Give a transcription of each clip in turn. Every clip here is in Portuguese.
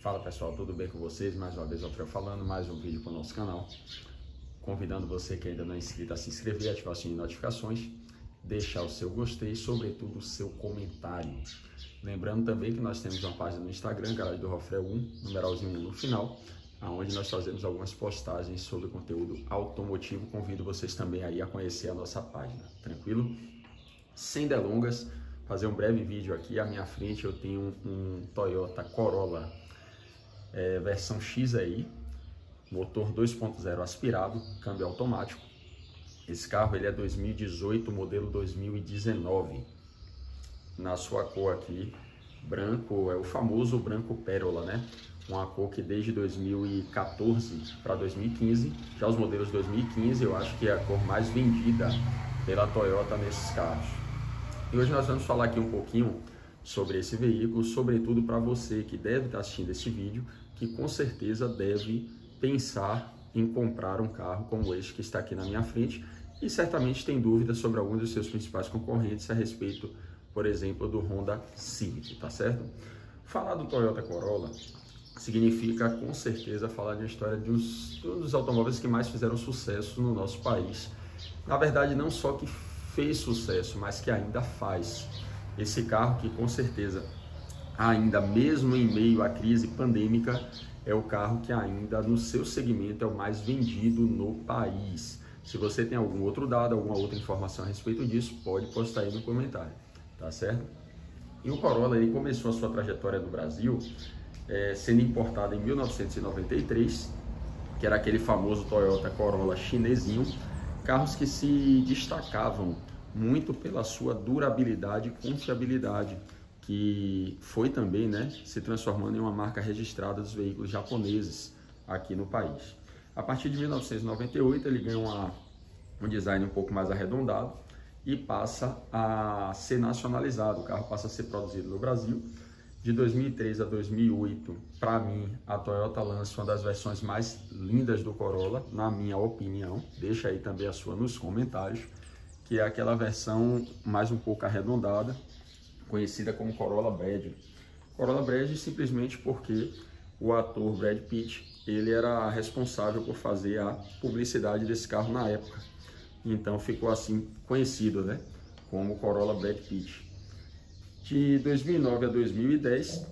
Fala pessoal, tudo bem com vocês? Mais uma vez o Alfredo falando, mais um vídeo para o nosso canal. Convidando você que ainda não é inscrito a se inscrever, ativar o sininho de notificações, deixar o seu gostei e sobretudo o seu comentário. Lembrando também que nós temos uma página no Instagram, Garagem do Rofré 1, numeralzinho 1 no final, onde nós fazemos algumas postagens sobre conteúdo automotivo. Convido vocês também aí a conhecer a nossa página, tranquilo? Sem delongas, fazer um breve vídeo aqui. À minha frente eu tenho um Toyota Corolla versão XI, motor 2.0 aspirado, câmbio automático. Esse carro ele é 2018, modelo 2019. Na sua cor aqui, branco, é o famoso branco pérola, né? Uma cor que desde 2014 para 2015, já os modelos 2015 eu acho que é a cor mais vendida pela Toyota nesses carros. E hoje nós vamos falar aqui um pouquinho sobre esse veículo, sobretudo para você que deve estar assistindo esse vídeo, que com certeza deve pensar em comprar um carro como este que está aqui na minha frente e certamente tem dúvidas sobre alguns dos seus principais concorrentes a respeito, por exemplo, do Honda Civic, tá certo? Falar do Toyota Corolla significa com certeza falar de uma história de um dos automóveis que mais fizeram sucesso no nosso país. Na verdade, não só que fez sucesso, mas que ainda faz. Esse carro que com certeza, ainda mesmo em meio à crise pandêmica, é o carro que ainda no seu segmento é o mais vendido no país. Se você tem algum outro dado, alguma outra informação a respeito disso, pode postar aí no comentário, tá certo? E o Corolla ele começou a sua trajetória no Brasil sendo importado em 1993, que era aquele famoso Toyota Corolla chinesinho, carros que se destacavam muito pela sua durabilidade e confiabilidade, que foi também, né, se transformando em uma marca registrada dos veículos japoneses aqui no país. A partir de 1998 ele ganha um design um pouco mais arredondado e passa a ser nacionalizado, o carro passa a ser produzido no Brasil. De 2003 a 2008, para mim, a Toyota lança uma das versões mais lindas do Corolla, na minha opinião, deixa aí também a sua nos comentários, que é aquela versão mais um pouco arredondada, conhecida como Corolla Bradley. Corolla Bradley simplesmente porque o ator Brad Pitt, ele era responsável por fazer a publicidade desse carro na época. Então ficou assim conhecido, né, como Corolla Brad Pitt. De 2009 a 2010,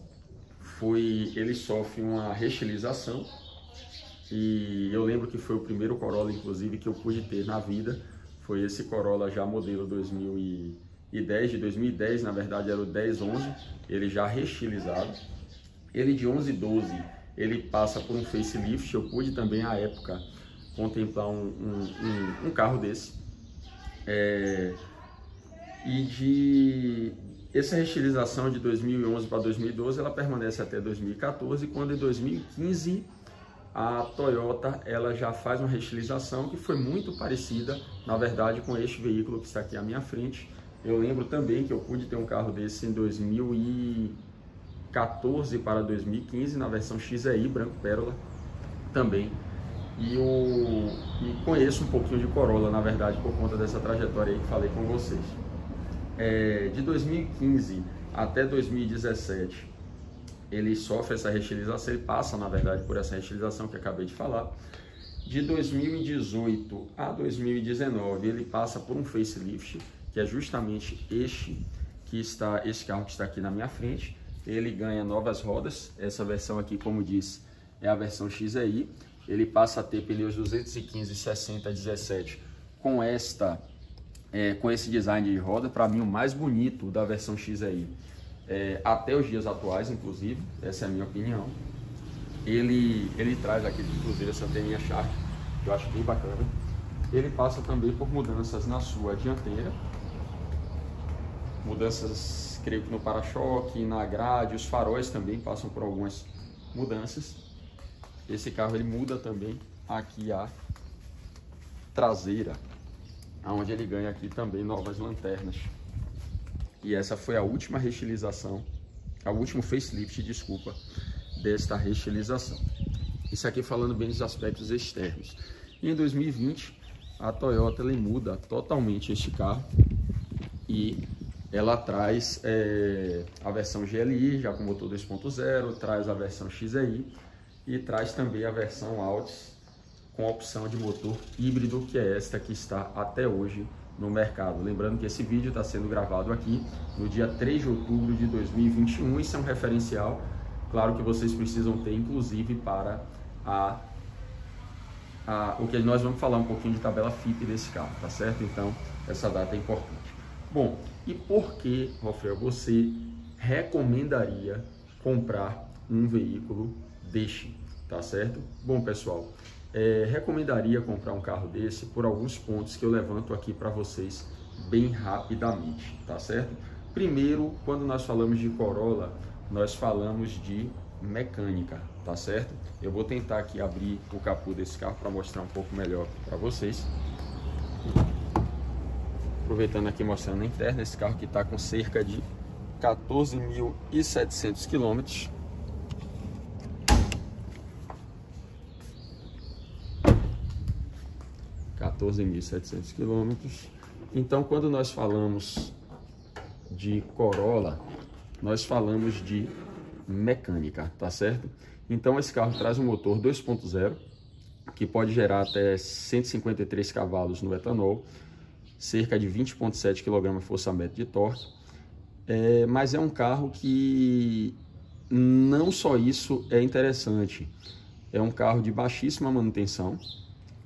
ele sofre uma restilização e eu lembro que foi o primeiro Corolla, inclusive, que eu pude ter na vida. Foi esse Corolla já modelo 2010, de 2010, na verdade era o 1011, ele já restilizado. Ele de 1112, ele passa por um facelift, eu pude também à época contemplar um carro desse. Essa restilização de 2011 para 2012, ela permanece até 2014, quando em 2015 a Toyota ela já faz uma restilização que foi muito parecida, na verdade, com este veículo que está aqui à minha frente. Eu lembro também que eu pude ter um carro desse em 2014 para 2015, na versão XI, branco pérola também. E conheço um pouquinho de Corolla, na verdade, por conta dessa trajetória aí que falei com vocês. De 2015 até 2017, ele sofre essa restilização, ele passa, na verdade, por essa restilização que acabei de falar. De 2018 a 2019, ele passa por um facelift, que é justamente este carro que está aqui na minha frente. Ele ganha novas rodas, essa versão aqui, como disse, é a versão XI. Ele passa a ter pneus 215 60 17 com esse design de roda, para mim o mais bonito da versão XI, até os dias atuais, inclusive, essa é a minha opinião. Ele traz aqui, inclusive, essa anteninha Shark, que eu acho bem bacana. Ele passa também por mudanças na sua dianteira, mudanças, creio que no para-choque, na grade, os faróis também passam por algumas mudanças. Esse carro ele muda também aqui a traseira, onde ele ganha aqui também novas lanternas. E essa foi a última restilização, o último facelift, desculpa, desta restilização. Isso aqui falando bem dos aspectos externos. E em 2020, a Toyota muda totalmente este carro e ela traz a versão GLI, já com motor 2.0, traz a versão XEI e traz também a versão Altis com a opção de motor híbrido, que é esta que está até hoje no mercado. Lembrando que esse vídeo está sendo gravado aqui no dia 3 de outubro de 2021, isso é um referencial, claro que vocês precisam ter, inclusive, para o que nós vamos falar um pouquinho de tabela FIPE desse carro, tá certo? Então, essa data é importante. Bom, e por que, Rafael, você recomendaria comprar um veículo deste, tá certo? Bom, pessoal, recomendaria comprar um carro desse por alguns pontos que eu levanto aqui para vocês bem rapidamente, tá certo? Primeiro, quando nós falamos de Corolla, nós falamos de mecânica, tá certo? Eu vou tentar aqui abrir o capô desse carro para mostrar um pouco melhor para vocês. Aproveitando aqui, mostrando a interna, esse carro que está com cerca de 14.700 quilômetros. Então, quando nós falamos de Corolla, nós falamos de mecânica, tá certo? Então, esse carro traz um motor 2.0 que pode gerar até 153 cavalos no etanol, cerca de 20,7 kgfm de torque, mas é um carro que não só isso é interessante, é um carro de baixíssima manutenção.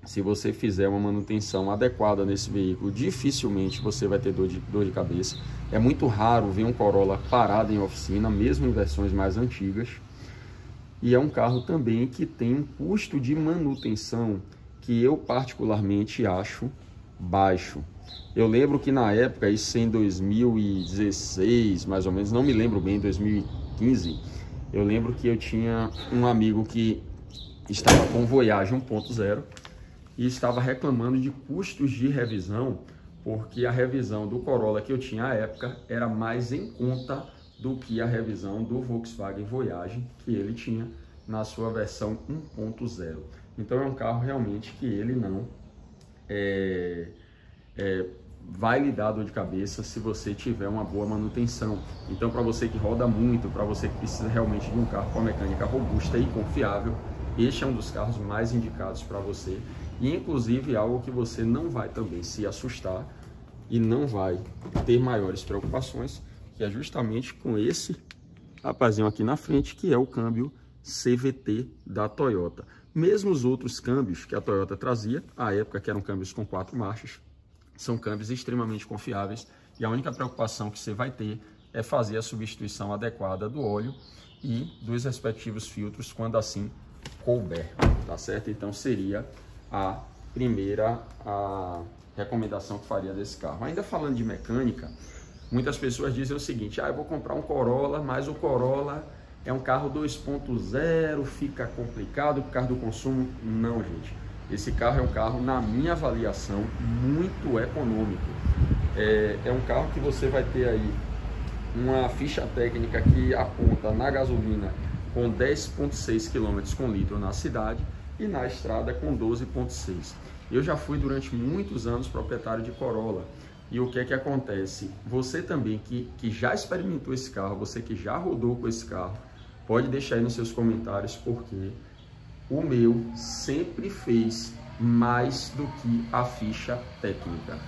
Se você fizer uma manutenção adequada nesse veículo, dificilmente você vai ter dor de cabeça. É muito raro ver um Corolla parado em oficina, mesmo em versões mais antigas. E é um carro também que tem um custo de manutenção que eu particularmente acho baixo. Eu lembro que na época, isso em 2016, mais ou menos, não me lembro bem, 2015, eu lembro que eu tinha um amigo que estava com um Voyage 1.0 e estava reclamando de custos de revisão, porque a revisão do Corolla que eu tinha à época era mais em conta do que a revisão do Volkswagen Voyage que ele tinha na sua versão 1.0. Então é um carro realmente que ele não vai lhe dar dor de cabeça se você tiver uma boa manutenção. Então, para você que roda muito, para você que precisa realmente de um carro com a mecânica robusta e confiável, este é um dos carros mais indicados para você. E inclusive algo que você não vai também se assustar e não vai ter maiores preocupações, que é justamente com esse rapazinho aqui na frente, que é o câmbio CVT da Toyota. Mesmo os outros câmbios que a Toyota trazia, à época, que eram câmbios com 4 marchas, são câmbios extremamente confiáveis, e a única preocupação que você vai ter é fazer a substituição adequada do óleo e dos respectivos filtros quando assim couber, tá certo? Então seria a primeira recomendação que faria desse carro. Ainda falando de mecânica, muitas pessoas dizem o seguinte: eu vou comprar um Corolla, mas o Corolla é um carro 2.0, fica complicado por causa do consumo. Não, gente. Esse carro é um carro, na minha avaliação, muito econômico. É um carro que você vai ter aí uma ficha técnica que aponta na gasolina com 10,6 km com litro na cidade e na estrada com 12,6. Eu já fui durante muitos anos proprietário de Corolla. E o que é que acontece? Você também que já experimentou esse carro, você que já rodou com esse carro, pode deixar aí nos seus comentários, porque o meu sempre fez mais do que a ficha técnica,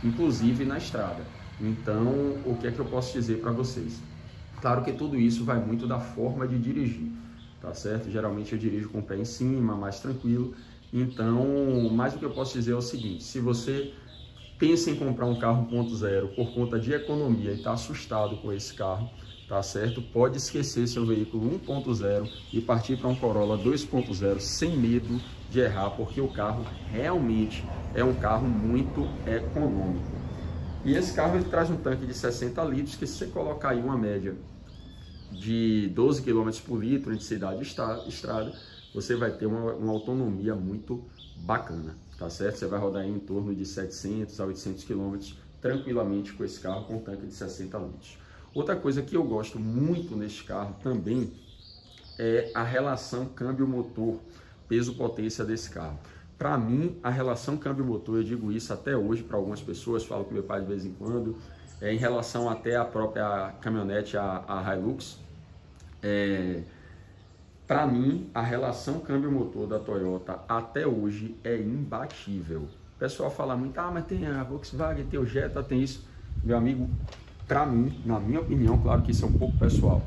inclusive na estrada. Então, o que é que eu posso dizer para vocês? Claro que tudo isso vai muito da forma de dirigir, tá certo? Geralmente eu dirijo com o pé em cima, mais tranquilo. Então, mais o que eu posso dizer é o seguinte: se você pensa em comprar um carro 1.0 por conta de economia e está assustado com esse carro, tá certo? Pode esquecer seu veículo 1.0 e partir para um Corolla 2.0 sem medo de errar, porque o carro realmente é um carro muito econômico. E esse carro ele traz um tanque de 60 litros, que se você colocar aí uma média de 12 km por litro entre cidade e estrada, você vai ter uma autonomia muito bacana, tá certo? Você vai rodar aí em torno de 700 a 800 km tranquilamente com esse carro com um tanque de 60 litros. Outra coisa que eu gosto muito neste carro também é a relação câmbio-motor, peso-potência desse carro. Para mim, a relação câmbio-motor, eu digo isso até hoje para algumas pessoas, falo com meu pai de vez em quando, em relação até à própria caminhonete, a Hilux, para mim, a relação câmbio-motor da Toyota até hoje é imbatível. O pessoal fala muito, mas tem a Volkswagen, tem o Jetta, tem isso. Meu amigo, para mim, na minha opinião, claro que isso é um pouco pessoal,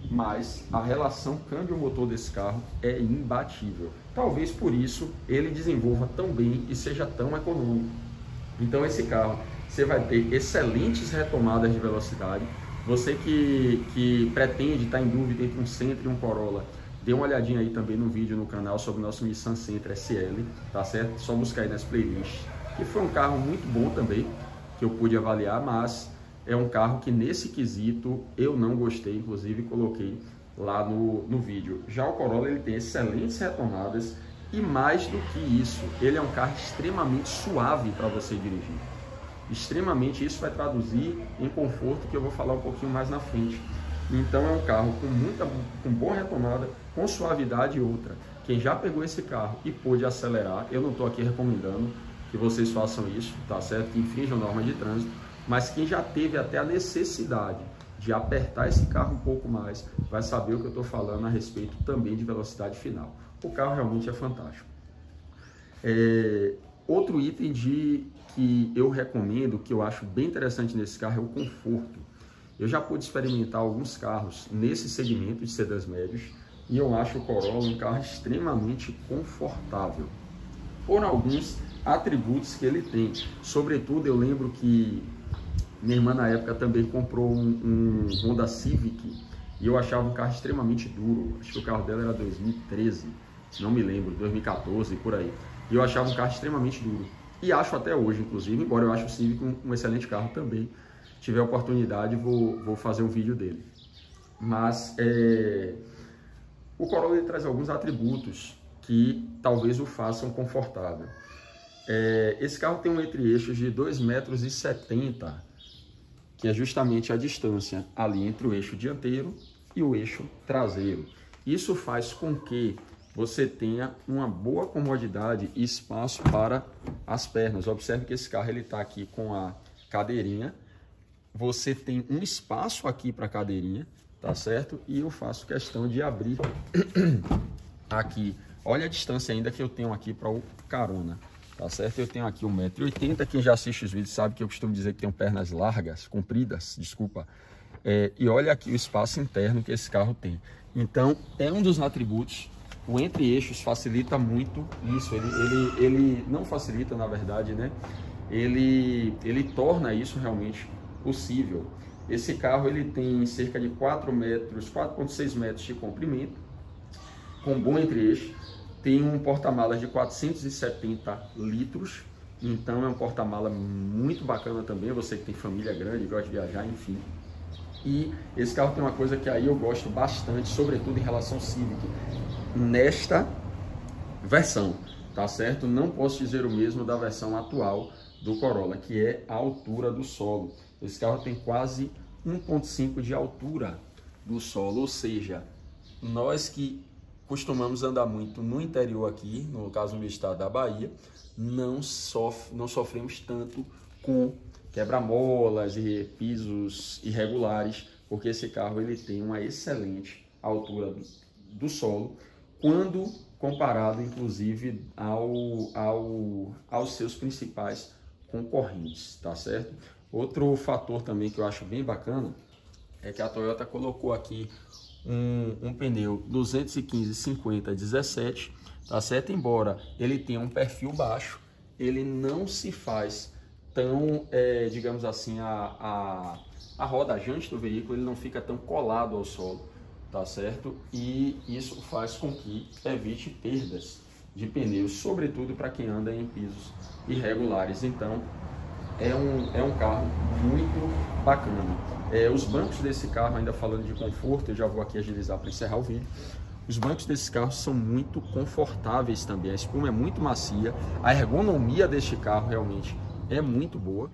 mas a relação câmbio-motor desse carro é imbatível. Talvez por isso ele desenvolva tão bem e seja tão econômico. Então esse carro, você vai ter excelentes retomadas de velocidade. Você que pretende estar em dúvida entre um Sentra e um Corolla, dê uma olhadinha aí também no vídeo no canal sobre o nosso Nissan Sentra SL, tá certo? Só buscar aí nas playlists, que foi um carro muito bom também, que eu pude avaliar, mas é um carro que nesse quesito eu não gostei, inclusive coloquei lá no vídeo. Já o Corolla, ele tem excelentes retomadas e mais do que isso, ele é um carro extremamente suave para você dirigir. Extremamente, isso vai traduzir em conforto, que eu vou falar um pouquinho mais na frente. Então é um carro com boa retomada, com suavidade e outra. Quem já pegou esse carro e pôde acelerar, eu não estou aqui recomendando que vocês façam isso, tá certo? Que infringam normas de trânsito, mas quem já teve até a necessidade de apertar esse carro um pouco mais, vai saber o que eu estou falando a respeito também de velocidade final. O carro realmente é fantástico. Outro item que eu recomendo, que eu acho bem interessante nesse carro, é o conforto. Eu já pude experimentar alguns carros nesse segmento de sedãs médios e eu acho o Corolla um carro extremamente confortável, por alguns atributos que ele tem. Sobretudo, eu lembro que minha irmã na época também comprou um Honda Civic e eu achava um carro extremamente duro. Acho que o carro dela era 2013, não me lembro, 2014, por aí. E eu achava um carro extremamente duro. E acho até hoje, inclusive, embora eu ache o Civic um excelente carro também. Se tiver oportunidade, vou fazer um vídeo dele. Mas o Corolla ele traz alguns atributos que talvez o façam confortável. Esse carro tem um entre-eixos de 2,70 m, que é justamente a distância ali entre o eixo dianteiro e o eixo traseiro. Isso faz com que você tenha uma boa comodidade e espaço para as pernas. Observe que esse carro está aqui com a cadeirinha. Você tem um espaço aqui para a cadeirinha, tá certo? E eu faço questão de abrir aqui. Olha a distância ainda que eu tenho aqui para o carona, tá certo? Eu tenho aqui 1,80 m. Quem já assiste os vídeos sabe que eu costumo dizer que tenho pernas largas, compridas, desculpa. E olha aqui o espaço interno que esse carro tem. Então, é um dos atributos. O entre-eixos facilita muito isso. Ele não facilita, na verdade, né? Ele torna isso realmente possível. Esse carro ele tem cerca de 4,6 metros de comprimento, com bom entre-eixo. Tem um porta-malas de 470 litros, então é um porta-mala muito bacana também, você que tem família grande, gosta de viajar, enfim. E esse carro tem uma coisa que aí eu gosto bastante, sobretudo em relação ao Civic, nesta versão, tá certo? Não posso dizer o mesmo da versão atual do Corolla, que é a altura do solo. Esse carro tem quase 1,5 de altura do solo, ou seja, nós que costumamos andar muito no interior aqui, no caso no estado da Bahia, não sofremos tanto com quebra-molas e pisos irregulares, porque esse carro ele tem uma excelente altura do solo, quando comparado inclusive aos seus principais concorrentes, tá certo? Outro fator também que eu acho bem bacana é que a Toyota colocou aqui um pneu 215/50/17, tá certo? Embora ele tenha um perfil baixo, ele não se faz tão, digamos assim, a roda jante do veículo, ele não fica tão colado ao solo, tá certo? E isso faz com que evite perdas de pneus, sobretudo para quem anda em pisos irregulares. Então, é um carro muito bacana. Os bancos desse carro, ainda falando de conforto, eu já vou aqui agilizar para encerrar o vídeo. Os bancos desse carro são muito confortáveis também, a espuma é muito macia, a ergonomia deste carro realmente é muito boa,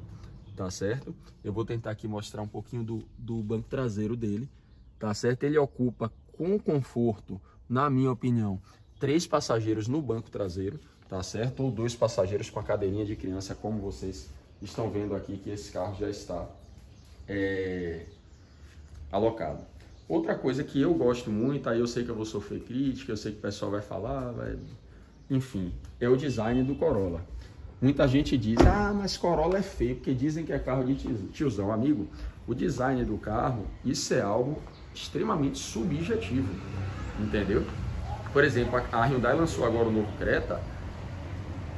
tá certo? Eu vou tentar aqui mostrar um pouquinho do banco traseiro dele, tá certo? Ele ocupa com conforto, na minha opinião, 3 passageiros no banco traseiro, tá certo? Ou 2 passageiros com a cadeirinha de criança, como vocês estão vendo aqui que esse carro já está alocado. Outra coisa que eu gosto muito, aí eu sei que eu vou sofrer crítica, eu sei que o pessoal vai falar, enfim, é o design do Corolla. Muita gente diz, mas Corolla é feio, porque dizem que é carro de tiozão. Amigo, o design do carro, isso é algo extremamente subjetivo, entendeu? Por exemplo, a Hyundai lançou agora o novo Creta,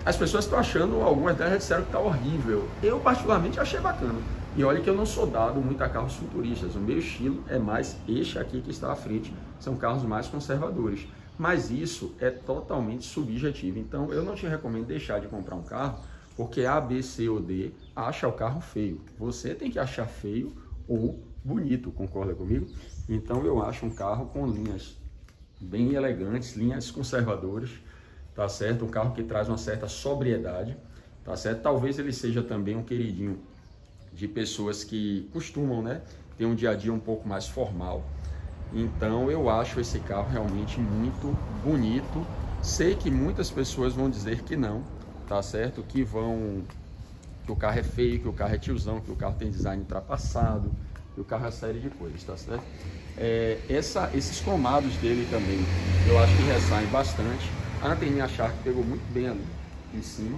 as pessoas estão achando, algumas delas já disseram que está horrível. Eu particularmente achei bacana. E olha que eu não sou dado muito a carros futuristas, o meu estilo é mais este aqui que está à frente, são carros mais conservadores. Mas isso é totalmente subjetivo, então eu não te recomendo deixar de comprar um carro, porque A, B, C ou D acha o carro feio. Você tem que achar feio ou bonito, concorda comigo? Então eu acho um carro com linhas bem elegantes, linhas conservadoras, tá certo? Um carro que traz uma certa sobriedade, tá certo? Talvez ele seja também um queridinho de pessoas que costumam, né, ter um dia a dia um pouco mais formal. Então eu acho esse carro realmente muito bonito. Sei que muitas pessoas vão dizer que não, tá certo? Que o carro é feio, que o carro é tiozão, que o carro tem design ultrapassado, que o carro é uma série de coisas, tá certo? Esses cromados dele também, eu acho que ressaem bastante. A anteninha Shark pegou muito bem ali em cima.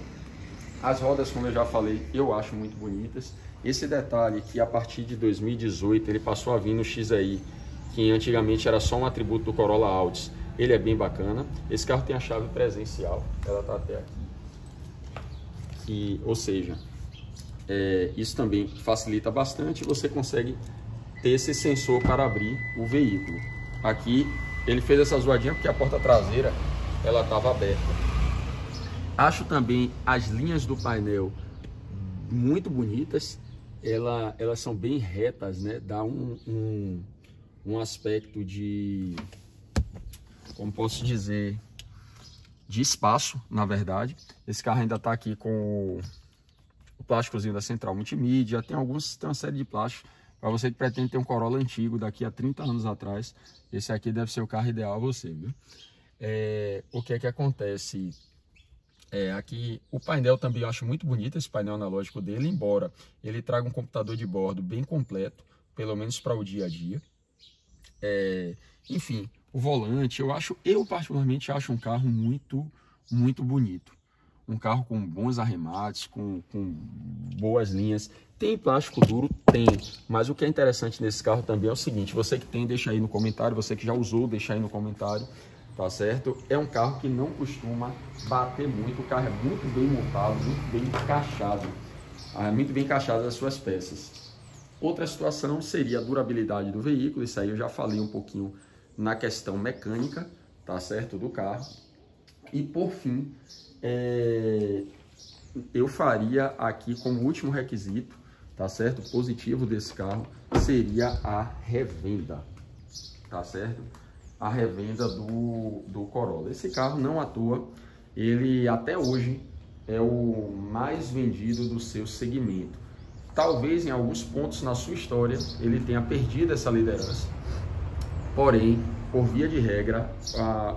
As rodas, como eu já falei, eu acho muito bonitas. Esse detalhe que a partir de 2018 ele passou a vir no XAI, que antigamente era só um atributo do Corolla Altis, ele é bem bacana. Esse carro tem a chave presencial, ela está até aqui. Ou seja, isso também facilita bastante, você consegue ter esse sensor para abrir o veículo. Aqui ele fez essa zoadinha porque a porta traseira ela estava aberta. Acho também as linhas do painel muito bonitas, elas são bem retas, né? Dá um aspecto de, como posso dizer, de espaço, na verdade. Esse carro ainda está aqui com o plásticozinho da central multimídia, tem uma série de plásticos. Para você que pretende ter um Corolla antigo daqui a 30 anos atrás, esse aqui deve ser o carro ideal a você, viu? O que é que acontece? Aqui o painel também eu acho muito bonito, esse painel analógico dele, embora ele traga um computador de bordo bem completo, pelo menos para o dia a dia. Enfim, o volante, eu particularmente acho um carro muito, muito bonito. Um carro com bons arremates, com boas linhas. Tem plástico duro? Tem. Mas o que é interessante nesse carro também é o seguinte, você que tem, deixa aí no comentário, você que já usou, deixa aí no comentário, tá certo? É um carro que não costuma bater muito, o carro é muito bem montado, muito bem encaixado. Muito bem encaixadas as suas peças. Outra situação seria a durabilidade do veículo, isso aí eu já falei um pouquinho na questão mecânica, tá certo, do carro. E por fim, eu faria aqui como último requisito, tá certo, positivo desse carro, seria a revenda, tá certo? A revenda do Corolla. Esse carro, não à toa, ele até hoje é o mais vendido do seu segmento. Talvez em alguns pontos na sua história ele tenha perdido essa liderança, porém, por via de regra,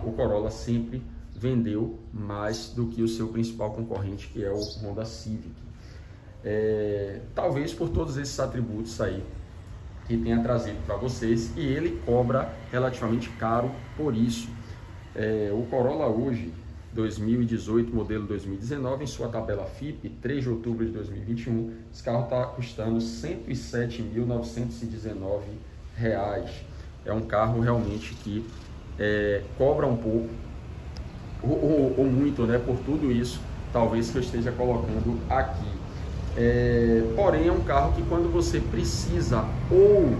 o Corolla sempre vendeu mais do que o seu principal concorrente, que é o Honda Civic. Talvez por todos esses atributos aí que tenha trazido para vocês, e ele cobra relativamente caro por isso. O Corolla hoje, 2018, modelo 2019, em sua tabela FIPE, 3 de outubro de 2021, esse carro está custando R$ 107.919. É um carro realmente que cobra um pouco, ou muito, né, por tudo isso, talvez que eu esteja colocando aqui. Porém, é um carro que quando você precisa ou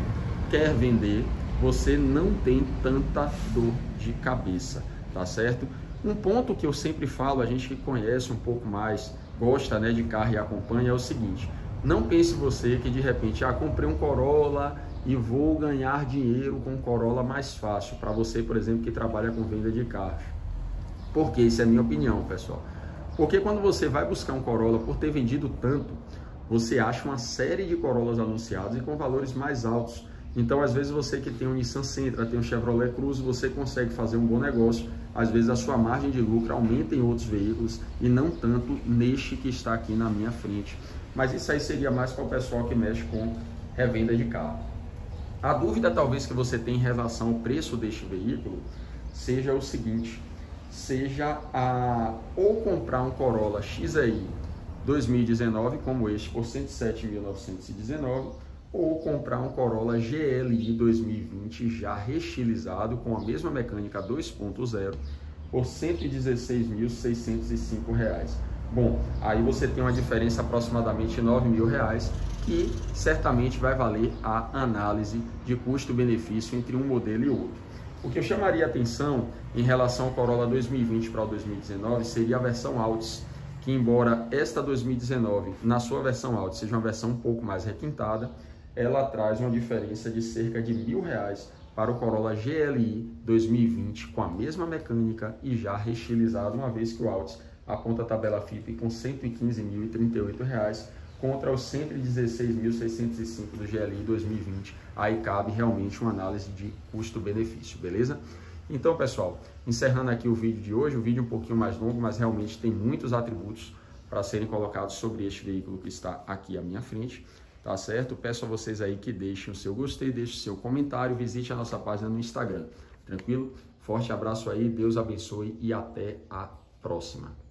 quer vender, você não tem tanta dor de cabeça, tá certo? Um ponto que eu sempre falo, a gente que conhece um pouco mais, gosta, né, de carro e acompanha, é o seguinte: não pense você que de repente, comprei um Corolla e vou ganhar dinheiro com um Corolla mais fácil, para você, por exemplo, que trabalha com venda de carros. Porque isso é a minha opinião, pessoal. Porque quando você vai buscar um Corolla por ter vendido tanto, você acha uma série de Corollas anunciados e com valores mais altos. Então, às vezes, você que tem um Nissan Sentra, tem um Chevrolet Cruze, você consegue fazer um bom negócio. Às vezes, a sua margem de lucro aumenta em outros veículos e não tanto neste que está aqui na minha frente. Mas isso aí seria mais para o pessoal que mexe com revenda de carro. A dúvida talvez que você tem em relação ao preço deste veículo seja o seguinte, seja ou comprar um Corolla XEI 2019 como este por R$ 107.919 ou comprar um Corolla GLI 2020 já reestilizado com a mesma mecânica 2.0 por R$ 116.605. Bom, aí você tem uma diferença aproximadamente de R$ 9.000 que certamente vai valer a análise de custo-benefício entre um modelo e outro. O que eu chamaria a atenção em relação ao Corolla 2020 para o 2019 seria a versão Altis, que embora esta 2019, na sua versão Altis, seja uma versão um pouco mais requintada, ela traz uma diferença de cerca de R$ 1.000 para o Corolla GLI 2020 com a mesma mecânica e já reestilizado, uma vez que o Altis aponta a tabela FIPE com R$ 115.038 contra os R$ 116.605 do GLI 2020. Aí cabe realmente uma análise de custo-benefício, beleza? Então, pessoal, encerrando aqui o vídeo de hoje, o vídeo um pouquinho mais longo, mas realmente tem muitos atributos para serem colocados sobre este veículo que está aqui à minha frente, tá certo? Peço a vocês aí que deixem o seu gostei, deixem o seu comentário, visite a nossa página no Instagram, tranquilo? Forte abraço aí, Deus abençoe e até a próxima.